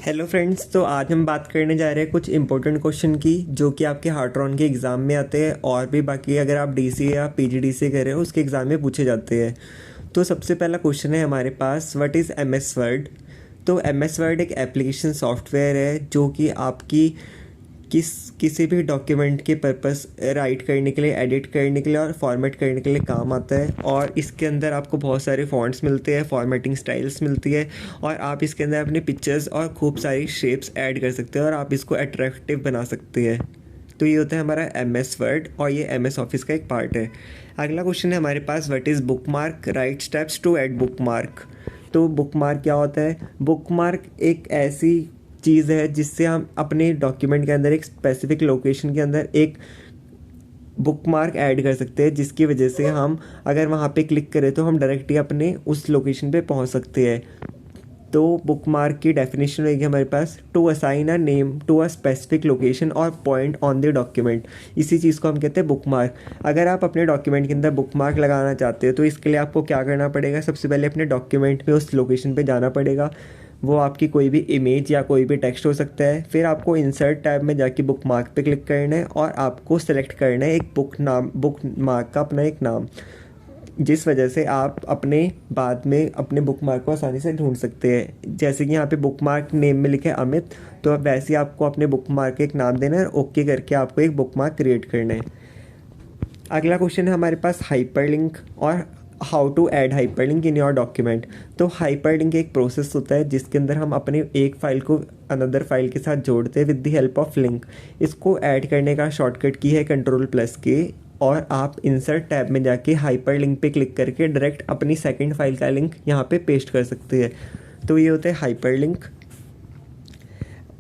Hello friends, तो आज हम बात करने जा रहे हैं कुछ इंपॉर्टेंट क्वेश्चन की जो कि आपके हार्ट्रॉन के एग्ज़ाम में आते हैं और भी बाकी अगर आप डीसी या पीजीडीसी कर रहे हो उसके एग्ज़ाम में पूछे जाते हैं। तो सबसे पहला क्वेश्चन है हमारे पास, व्हाट इज़ एमएस वर्ड। तो एमएस वर्ड एक एप्लीकेशन सॉफ्टवेयर है जो कि आपकी किसी भी डॉक्यूमेंट के पर्पस राइट करने के लिए, एडिट करने के लिए और फॉर्मेट करने के लिए काम आता है। और इसके अंदर आपको बहुत सारे फॉन्ट्स मिलते हैं, फॉर्मेटिंग स्टाइल्स मिलती है और आप इसके अंदर अपने पिक्चर्स और खूब सारी शेप्स ऐड कर सकते हैं और आप इसको अट्रैक्टिव बना सकते हैं। तो ये होता है हमारा एम एस वर्ड और ये एम एस ऑफिस का एक पार्ट है। अगला क्वेश्चन है हमारे पास, what is bookmark, right steps to add bookmark. तो बुक मार्क क्या होता है? बुक मार्क एक ऐसी चीज़ है जिससे हम अपने डॉक्यूमेंट के अंदर एक स्पेसिफिक लोकेशन के अंदर एक बुक मार्क ऐड कर सकते हैं, जिसकी वजह से हम अगर वहाँ पे क्लिक करें तो हम डायरेक्टली अपने उस लोकेशन पे पहुँच सकते हैं। तो बुक मार्क की डेफिनेशन रहेगी हमारे पास, to assign a name to a specific location और पॉइंट ऑन द डॉक्यूमेंट। इसी चीज़ को हम कहते हैं बुक मार्क। अगर आप अपने डॉक्यूमेंट के अंदर बुक मार्क लगाना चाहते हो तो इसके लिए आपको क्या करना पड़ेगा? सबसे पहले अपने डॉक्यूमेंट में उस लोकेशन पे जाना पड़ेगा। वो आपकी कोई भी इमेज या कोई भी टेक्स्ट हो सकता है। फिर आपको इंसर्ट टैब में जाके बुक मार्क पे क्लिक करना है और आपको सेलेक्ट करना है एक बुक मार्क का अपना एक नाम, जिस वजह से आप अपने बाद में अपने बुक मार्क को आसानी से ढूंढ सकते हैं। जैसे कि यहाँ पे बुक मार्क नेम में लिखे अमित, तो अब वैसे ही आपको अपने बुक मार्क का एक नाम देना है और ओके करके आपको एक बुक मार्क क्रिएट करना है। अगला क्वेश्चन है हमारे पास, हाइपरलिंक और how to add hyperlink in your document. तो हाइपरलिंक एक प्रोसेस होता है जिसके अंदर हम अपने एक फ़ाइल को अनदर फाइल के साथ जोड़ते हैं with the help of link. इसको ऐड करने का शॉर्टकट की है Ctrl+K और आप इंसर्ट टैब में जाके हाइपर लिंक पे क्लिक करके डायरेक्ट अपनी सेकंड फाइल का लिंक यहाँ पे पेस्ट कर सकते हैं। तो ये होता है हाइपर लिंक।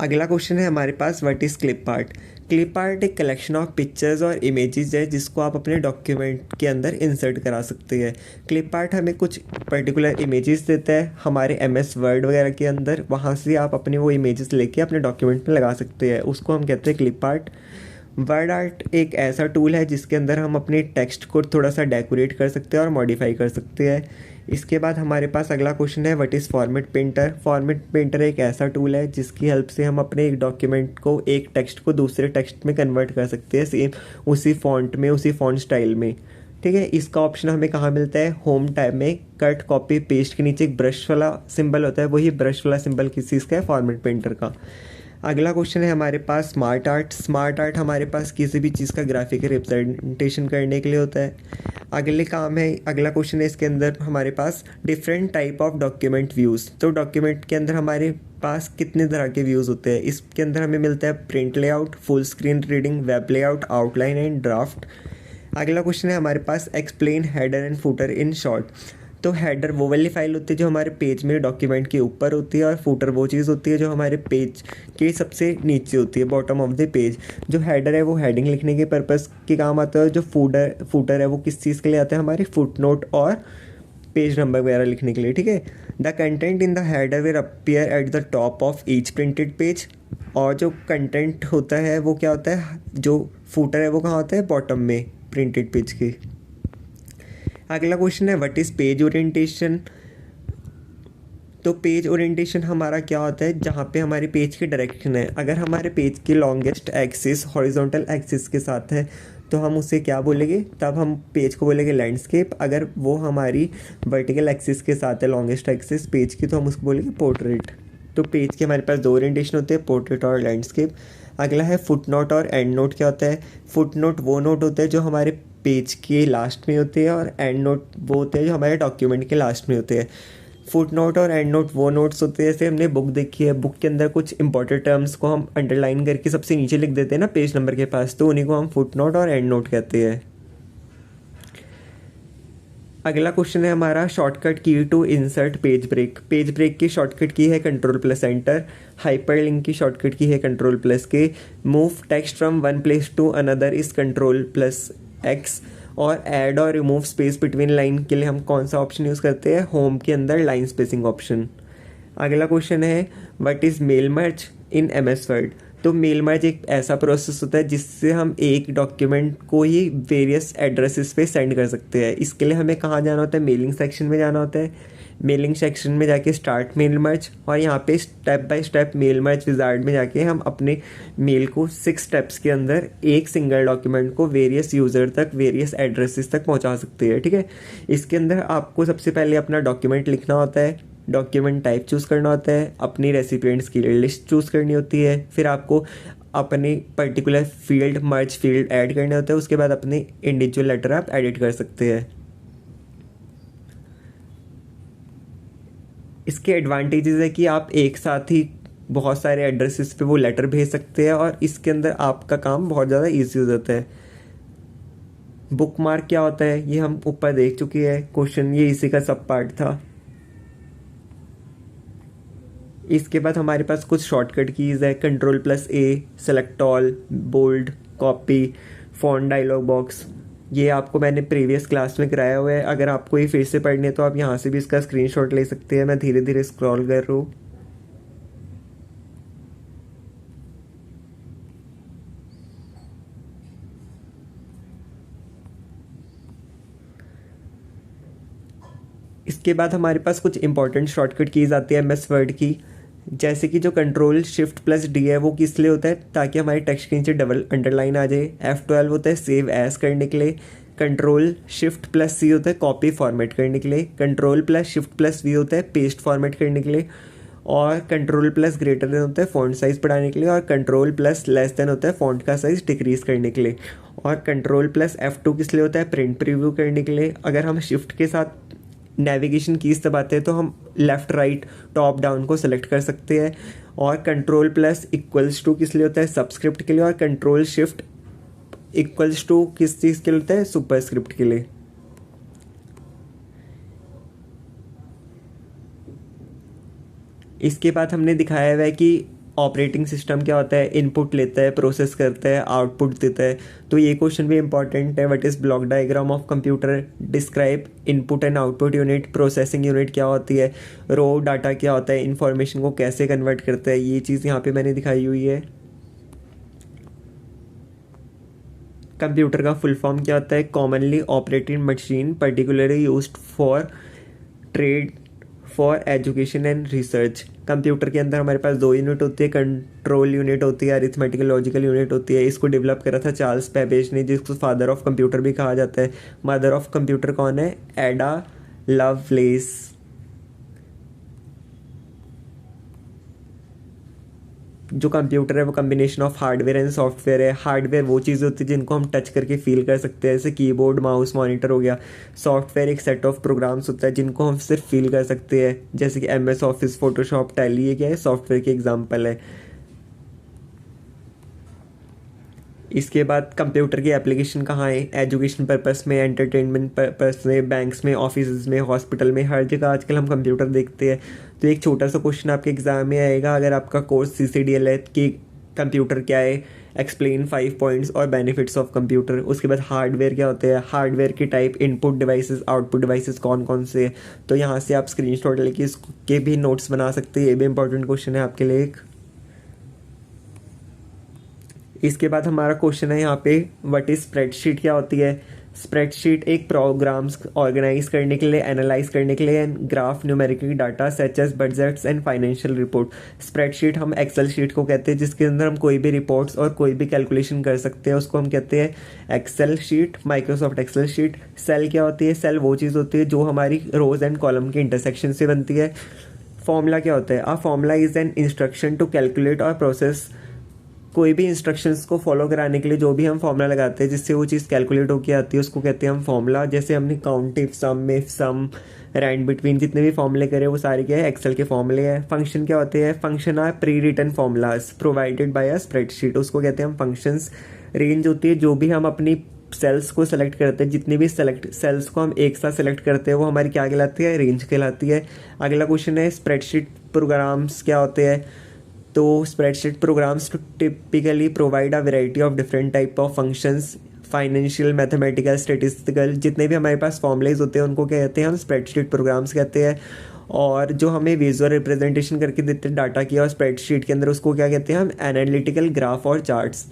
अगला क्वेश्चन है हमारे पास, what is clip art. Clip art एक कलेक्शन ऑफ पिक्चर्स और इमेजेस है जिसको आप अपने डॉक्यूमेंट के अंदर इंसर्ट करा सकते हैं। क्लिप आर्ट हमें कुछ पर्टिकुलर इमेजेस देता है हमारे एमएस वर्ड वगैरह के अंदर, वहाँ से आप अपने वो इमेजेस लेके अपने डॉक्यूमेंट में लगा सकते हैं, उसको हम कहते हैं क्लिप आर्ट। वर्ड आर्ट एक ऐसा टूल है जिसके अंदर हम अपने टेक्स्ट को थोड़ा सा डेकोरेट कर सकते हैं और मॉडिफाई कर सकते हैं। इसके बाद हमारे पास अगला क्वेश्चन है, what is format painter. Format painter एक ऐसा टूल है जिसकी हेल्प से हम अपने एक डॉक्यूमेंट को, एक टेक्स्ट को दूसरे टेक्स्ट में कन्वर्ट कर सकते हैं, सेम उसी फॉन्ट में, उसी फॉन्ट स्टाइल में। ठीक है, इसका ऑप्शन हमें कहाँ मिलता है? होम टैब में कट कॉपी पेस्ट के नीचे एक ब्रश वाला सिंबल होता है, वही ब्रश वाला सिंबल किस चीज़ का है? फॉर्मेट पेंटर का। अगला क्वेश्चन है हमारे पास, स्मार्ट आर्ट। स्मार्ट आर्ट हमारे पास किसी भी चीज़ का ग्राफिक रिप्रेजेंटेशन करने के लिए होता है। अगला क्वेश्चन है इसके अंदर हमारे पास, different type of document views. तो डॉक्यूमेंट के अंदर हमारे पास कितने तरह के व्यूज़ होते हैं? इसके अंदर हमें मिलता है print layout, full screen reading, web layout, outline and draft. अगला क्वेश्चन है हमारे पास, explain header and footer in short. तो हेडर वो वाली फाइल होती है जो हमारे पेज में डॉक्यूमेंट के ऊपर होती है और फुटर वो चीज़ होती है जो हमारे पेज के सबसे नीचे होती है, बॉटम ऑफ द पेज। जो हेडर है वो हेडिंग लिखने के पर्पस के काम आता है, जो फुटर है वो किस चीज़ के लिए आता है? हमारे फुट नोट और पेज नंबर वगैरह लिखने के लिए। ठीक है, the content in the header will appear at the top of each printed page. और जो कंटेंट होता है वो क्या होता है? जो फुटर है वो कहाँ होता है? बॉटम में प्रिंटेड पेज के। अगला क्वेश्चन है, व्हाट इज़ पेज ओरिएंटेशन। तो पेज ओरिएंटेशन हमारा क्या होता है? जहाँ पे हमारे पेज की डायरेक्शन है, अगर हमारे पेज की लॉन्गेस्ट एक्सिस हॉरिजॉन्टल एक्सिस के साथ है तो हम उसे क्या बोलेंगे? तब हम पेज को बोलेंगे लैंडस्केप। अगर वो हमारी वर्टिकल एक्सिस के साथ है, लॉन्गेस्ट एक्सिस पेज की, तो हम उसको बोलेंगे पोर्ट्रेट। तो पेज के हमारे पास दो ओरिएंटेशन होते हैं, पोर्ट्रेट और लैंडस्केप। अगला है फुट नोट और एंड नोट। क्या होता है? फुट नोट वो नोट होते हैं जो हमारे पेज के लास्ट में होते हैं और एंड नोट वो होते हैं जो हमारे डॉक्यूमेंट के लास्ट में होते हैं। फुट नोट और एंड नोट वो नोट्स होते हैं, जैसे हमने बुक देखी है, बुक के अंदर कुछ इंपॉर्टेंट टर्म्स को हम अंडरलाइन करके सबसे नीचे लिख देते हैं ना पेज नंबर के पास, तो उन्हीं को हम फुट नोट और एंड नोट कहते हैं। अगला क्वेश्चन है हमारा, shortcut key to insert page break. Page break की शॉर्टकट की है Ctrl+Enter। हाइपरलिंक की शॉर्टकट की है Ctrl+K। Move text from one place to another is Ctrl+X। और ऐड और रिमूव स्पेस बिटवीन लाइन के लिए हम कौन सा ऑप्शन यूज़ करते हैं? होम के अंदर लाइन स्पेसिंग ऑप्शन। अगला क्वेश्चन है, what is mail merge in MS Word. तो मेल मर्ज एक ऐसा प्रोसेस होता है जिससे हम एक डॉक्यूमेंट को ही वेरियस एड्रेसेस पे सेंड कर सकते हैं। इसके लिए हमें कहाँ जाना होता है? मेलिंग सेक्शन में जाना होता है। मेलिंग सेक्शन में जाके स्टार्ट मेल मर्ज, और यहाँ पे step by step mail merge wizard में जाके हम अपने मेल को 6 स्टेप्स के अंदर एक सिंगल डॉक्यूमेंट को वेरियस यूज़र तक, वेरियस एड्रेसेस तक पहुँचा सकते हैं। ठीक है, इसके अंदर आपको सबसे पहले अपना डॉक्यूमेंट लिखना होता है, डॉक्यूमेंट टाइप चूज़ करना होता है, अपनी रेसिपिएंट्स की लिस्ट चूज़ करनी होती है, फिर आपको अपने पर्टिकुलर फील्ड मर्ज फील्ड ऐड करने होते हैं, उसके बाद अपने इंडिविजुअल लेटर आप एडिट कर सकते हैं। इसके एडवांटेजेस है कि आप एक साथ ही बहुत सारे एड्रेसेस पे वो लेटर भेज सकते हैं, और इसके अंदर आपका काम बहुत ज़्यादा ईजी हो जाता है। बुक मार्क क्या होता है ये हम ऊपर देख चुके हैं क्वेश्चन, ये इसी का सब पार्ट था। इसके बाद हमारे पास कुछ शॉर्टकट कीज़ है, Ctrl+A, select all, bold, copy, font dialog box. ये आपको मैंने प्रीवियस क्लास में कराया हुआ है, अगर आपको ये फिर से पढ़ने है तो आप यहाँ से भी इसका स्क्रीनशॉट ले सकते हैं। मैं धीरे धीरे स्क्रॉल कर रहा हूँ। इसके बाद हमारे पास कुछ इंपॉर्टेंट शॉर्टकट कीज़ आती है MS वर्ड की, जैसे कि जो Ctrl+Shift+D है वो किस लिए होता है, ताकि हमारे टेक्स्ट के नीचे डबल अंडरलाइन आ जाए। F12 होता है सेव एज करने के लिए, Ctrl+Shift+C होता है कॉपी फॉर्मेट करने के लिए, Ctrl+Shift+V होता है पेस्ट फॉर्मेट करने के लिए, और Ctrl+Greater देन होता है फॉन्ट साइज़ बढ़ाने के लिए, और Ctrl+Less देन होता है फॉन्ट का साइज़ डिक्रीज़ करने के लिए, और Ctrl+F2 किस लिए होता है प्रिंट प्रीव्यू करने के लिए। अगर हम शिफ्ट के साथ नेविगेशन कीज़ दबाते हैं तो हम लेफ़्ट राइट टॉप डाउन को सेलेक्ट कर सकते हैं, और Ctrl+=टू किस लिए होता है सबस्क्रिप्ट के लिए, और Ctrl+Shift=टू किस चीज़ के लिए होता है सुपरस्क्रिप्ट के लिए। इसके बाद हमने दिखाया हुआ है कि ऑपरेटिंग सिस्टम क्या होता है, इनपुट लेता है, प्रोसेस करता है, आउटपुट देता है। तो ये क्वेश्चन भी इंपॉर्टेंट है। What is block diagram of computer, describe input and output unit, processing unit क्या होती है, रो डाटा क्या होता है, इंफॉर्मेशन को कैसे कन्वर्ट करता है, ये चीज़ यहाँ पे मैंने दिखाई हुई है। कंप्यूटर का फुल फॉर्म क्या होता है, commonly operated machine particularly used for trade, for education and research. Computer के अंदर हमारे पास 2 यूनिट होती है, कंट्रोल यूनिट होती है, अरिथमेटिकल लॉजिकल यूनिट होती है। इसको डेवलप करा था चार्ल्स बेबेज ने, जिसको फादर ऑफ कंप्यूटर भी कहा जाता है। मदर ऑफ कंप्यूटर कौन है, एडा लवलेस। जो कंप्यूटर है वो combination of hardware and software है। हार्डवेयर वो चीज़ होती है जिनको हम टच करके फील कर सकते हैं, जैसे कीबोर्ड, माउस, मॉनिटर हो गया। सॉफ्टवेयर एक सेट ऑफ प्रोग्राम्स होता है जिनको हम सिर्फ फील कर सकते हैं, जैसे कि MS ऑफिस, फोटोशॉप, टैली, ये क्या है सॉफ्टवेयर के एग्जाम्पल है। इसके बाद कंप्यूटर की एप्लीकेशन कहाँ है, एजुकेशन पर्पस में, एंटरटेनमेंट पर्पस में, बैंक्स में, ऑफिस में, हॉस्पिटल में, हर जगह आजकल हम कंप्यूटर देखते हैं। तो एक छोटा सा क्वेश्चन आपके एग्जाम में आएगा, अगर आपका कोर्स CCDL है कि कंप्यूटर क्या है, एक्सप्लेन 5 पॉइंट्स और बेनिफिट्स ऑफ कंप्यूटर। उसके बाद हार्डवेयर क्या होते हैं, हार्डवेयर के type, input devices, output devices कौन कौन से हैं। तो यहाँ से आप स्क्रीनशॉट लेके इसके भी नोट्स बना सकते हैं, ये भी इंपॉर्टेंट क्वेश्चन है आपके लिए एक। इसके बाद हमारा क्वेश्चन है यहाँ पे, व्हाट इज स्प्रेडशीट क्या होती है। स्प्रेडशीट एक प्रोग्राम्स ऑर्गेनाइज करने के लिए, एनालाइज करने के लिए, graph, numerical data such as budgets and financial report. Spreadsheet हम एक्सेल शीट को कहते हैं, जिसके अंदर हम कोई भी रिपोर्ट्स और कोई भी कैलकुलेशन कर सकते हैं, उसको हम कहते हैं Excel sheet, Microsoft Excel sheet. Cell क्या होती है, सेल वो चीज़ होती है जो हमारी रोज एंड कॉलम के इंटरसेक्शन से बनती है। फॉर्मूला क्या होता है, a formula is an instruction to calculate और प्रोसेस। कोई भी इंस्ट्रक्शंस को फॉलो कराने के लिए जो भी हम फॉर्मूला लगाते हैं जिससे वो चीज़ कैलकुलेट होकर आती है, उसको कहते हैं हम फॉर्मूला। जैसे हमने count, if, sum, rand between, जितने भी फॉर्मूले करे वो सारे क्या है, एक्सेल के फॉर्मूले हैं। फंक्शन क्या होते हैं, function are pre written formulas provided by a spreadsheet, उसको कहते हैं हम फंक्शंस। रेंज होती है जो भी हम अपनी सेल्स को सेलेक्ट करते हैं, जितने भी सेल्स को हम एक साथ सेलेक्ट करते हैं वो हमारी क्या कहलाती है, रेंज कहलाती है। अगला क्वेश्चन है, स्प्रेडशीट प्रोग्राम्स क्या होते हैं। तो spreadsheet programs typically provide a variety of different type of functions, financial, mathematical, statistical, जितने भी हमारे पास फॉर्मूलेज होते हैं उनको कहते हैं हम स्प्रेडशीट प्रोग्राम्स कहते हैं। और जो हमें विजुअल रिप्रेजेंटेशन करके देते हैं डाटा की और स्प्रेडशीट के अंदर, उसको क्या कहते हैं हम एनालिटिकल ग्राफ और चार्ट्स।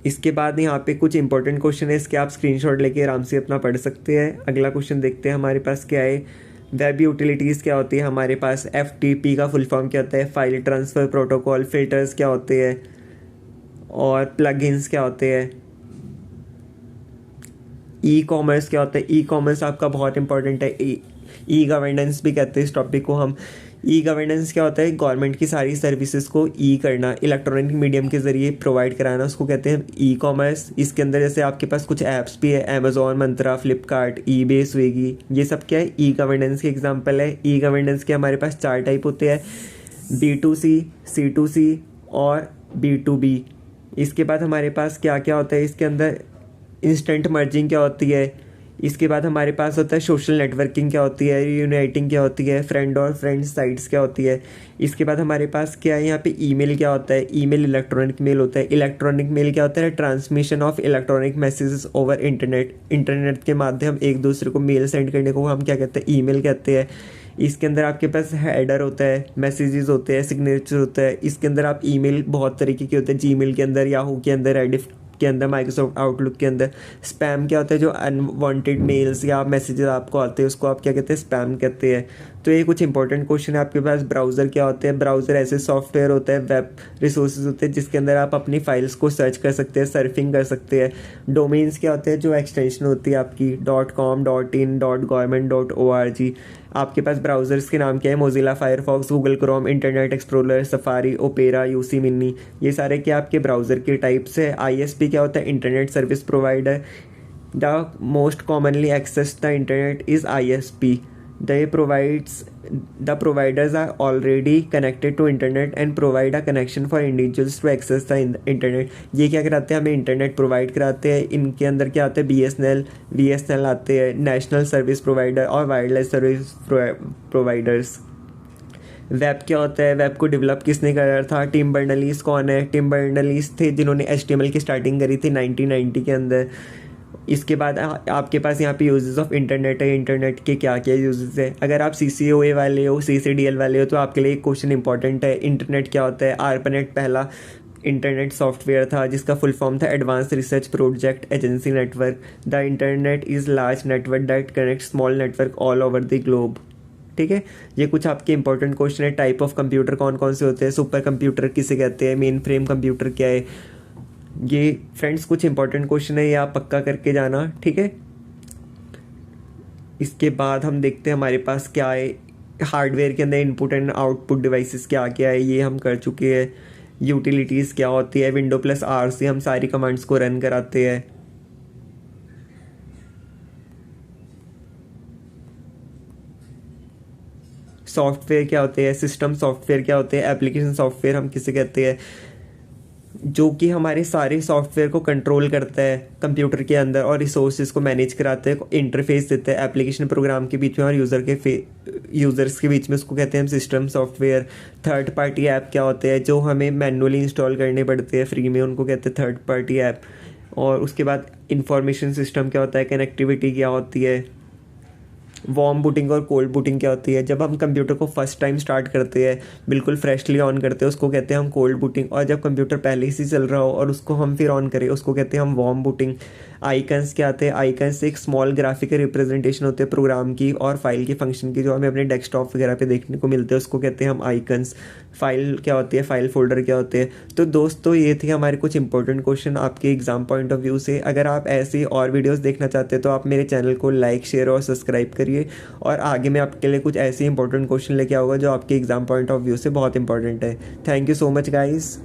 इसके बाद यहाँ पे कुछ इंपॉर्टेंट क्वेश्चन है, इसके आप स्क्रीनशॉट लेके आराम से अपना पढ़ सकते हैं। अगला क्वेश्चन देखते हैं हमारे पास क्या है, वेब यूटिलिटीज़ क्या होती है हमारे पास, FTP का फुल फॉर्म क्या होता है, फाइल ट्रांसफ़र प्रोटोकॉल, फिल्टर्स क्या होते हैं और प्लगइन्स क्या होते हैं, ई कॉमर्स क्या होता है। ई कॉमर्स आपका बहुत इंपॉर्टेंट है। ई गवर्नेंस भी कहते हैं इस टॉपिक को हम। ई गवर्नेंस क्या होता है, गवर्नमेंट की सारी सर्विसेज को ई करना, इलेक्ट्रॉनिक मीडियम के ज़रिए प्रोवाइड कराना, उसको कहते हैं ई कॉमर्स। इसके अंदर जैसे आपके पास कुछ ऐप्स भी है, अमेजोन, मंत्रा, फ्लिपकार्ट, ईबे, स्विगी, ये सब क्या है, ई गवर्नेंस के एग्जाम्पल है। ई गवर्नेंस के हमारे पास 4 टाइप होते हैं, B2C, C2C और B2B। इसके बाद हमारे पास क्या क्या होता है इसके अंदर, इंस्टेंट मर्जिंग क्या होती है, इसके बाद हमारे पास होता है सोशल नेटवर्किंग क्या होती है, यूनाइटिंग क्या होती है, फ्रेंड और फ्रेंड साइट्स क्या होती है। इसके बाद हमारे पास क्या है यहाँ पे, ईमेल क्या होता है, ईमेल इलेक्ट्रॉनिक मेल होता है। इलेक्ट्रॉनिक मेल क्या होता है, transmission of electronic messages over internet, internet के माध्यम एक दूसरे को मेल सेंड करने को हम क्या कहते हैं, ईमेल कहते हैं। इसके अंदर आपके पास हेडर होता है, मैसेजेस होते हैं, सिग्नेचर होता है। इसके अंदर आप ईमेल बहुत तरीके के होते हैं, जीमेल के अंदर, याहू के अंदर, रेडिफ के अंदर, माइक्रोसॉफ्ट आउटलुक के अंदर। स्पैम क्या होता है, जो अनवांटेड मेल्स या मैसेजेस आपको आते हैं उसको आप क्या कहते हैं, स्पैम कहते हैं। तो ये कुछ इंपॉर्टेंट क्वेश्चन है आपके पास। ब्राउज़र क्या होते हैं, ब्राउज़र ऐसे सॉफ्टवेयर होता है, वेब रिसोर्सेज होते हैं जिसके अंदर आप अपनी फाइल्स को सर्च कर सकते हैं, सर्फिंग कर सकते हैं। डोमेन्स क्या होते हैं, जो एक्सटेंशन होती है आपकी .com, .in, .government, .org। आपके पास ब्राउज़र्स के नाम क्या है, Mozilla Firefox, Google Chrome, internet explorer, safari, opera, UC mini, ये सारे क्या आपके ब्राउज़र के टाइप्स है। ISP क्या होता है, internet service provider. The most commonly access the internet is ISP। The providers are already connected to internet and provide a connection for individuals to access the internet। ये क्या कराते हैं, हमें इंटरनेट प्रोवाइड कराते हैं। इनके अंदर क्या आते हैं, BSNL आते हैं, नेशनल सर्विस प्रोवाइडर और वायरलेस सर्विस प्रोवाइडर्स। वेब क्या होता है, वेब को डेवलप किसने करा था, टिम बर्नर्स-ली कौन है, टिम बर्नर्स-ली थे जिन्होंने HTML की स्टार्टिंग करी थी 1990 के अंदर। इसके बाद आपके पास यहाँ पे यूजेस ऑफ इंटरनेट है, इंटरनेट के क्या क्या यूजेस है। अगर आप CCOA वाले हो, CCDL वाले हो, तो आपके लिए एक क्वेश्चन इंपॉर्टेंट है, इंटरनेट क्या होता है। ARPANET पहला इंटरनेट सॉफ्टवेयर था जिसका फुल फॉर्म था advance research project agency network. The internet is large network that connect small network all over the globe. ठीक है, ये कुछ आपके इंपॉर्टेंट क्वेश्चन है। टाइप ऑफ कंप्यूटर कौन कौन से होते हैं, सुपर कंप्यूटर किसे कहते हैं, मेन फ्रेम कंप्यूटर क्या है। ये फ्रेंड्स कुछ इंपॉर्टेंट क्वेश्चन है, ये आप पक्का करके जाना, ठीक है। इसके बाद हम देखते हैं हमारे पास क्या है, हार्डवेयर के अंदर इनपुट एंड आउटपुट डिवाइसेस क्या क्या है, ये हम कर चुके हैं। यूटिलिटीज़ क्या होती है, Windows+R से हम सारी कमांड्स को रन कराते हैं। सॉफ्टवेयर क्या होते हैं, सिस्टम सॉफ्टवेयर क्या होते हैं, एप्लीकेशन सॉफ्टवेयर हम किसे कहते हैं, जो कि हमारे सारे सॉफ्टवेयर को कंट्रोल करता है कंप्यूटर के अंदर और रिसोर्सेज को मैनेज कराता है, इंटरफेस देता है एप्लीकेशन प्रोग्राम के बीच में और यूज़र्स के बीच में, उसको कहते हैं हम system software. Third party app क्या होते हैं, जो हमें मैनुअली इंस्टॉल करने पड़ते हैं फ्री में, उनको कहते हैं थर्ड पार्टी ऐप। और उसके बाद इंफॉर्मेशन सिस्टम क्या होता है, कनेक्टिविटी क्या होती है, वार्म बूटिंग और कोल्ड बूटिंग क्या होती है। जब हम कंप्यूटर को फर्स्ट टाइम स्टार्ट करते हैं, बिल्कुल फ्रेशली ऑन करते हैं, उसको कहते हैं हम कोल्ड बूटिंग। और जब कंप्यूटर पहले से चल रहा हो और उसको हम फिर ऑन करें, उसको कहते हैं हम वार्म बूटिंग। आइकन्स क्या आते हैं, आइकन्स एक स्मॉल ग्राफिकल रिप्रेजेंटेशन होते हैं प्रोग्राम की और फाइल की फंक्शन की, जो हमें अपने डेस्कटॉप वगैरह पे देखने को मिलते हैं, उसको कहते हैं हम आइकन्स। फाइल क्या होती है, फाइल फोल्डर क्या होते हैं। तो दोस्तों ये थे हमारे कुछ इंपॉर्टेंट क्वेश्चन आपके एग्जाम पॉइंट ऑफ व्यू से। अगर आप ऐसी और वीडियोस देखना चाहते हैं तो आप मेरे चैनल को लाइक, शेयर और सब्सक्राइब करिए, और आगे मैं आपके लिए कुछ ऐसे इंपॉर्टेंट क्वेश्चन लेके आऊँगा जो आपके एग्जाम पॉइंट ऑफ व्यू से बहुत इंपॉर्टेंट है। Thank you so much guys.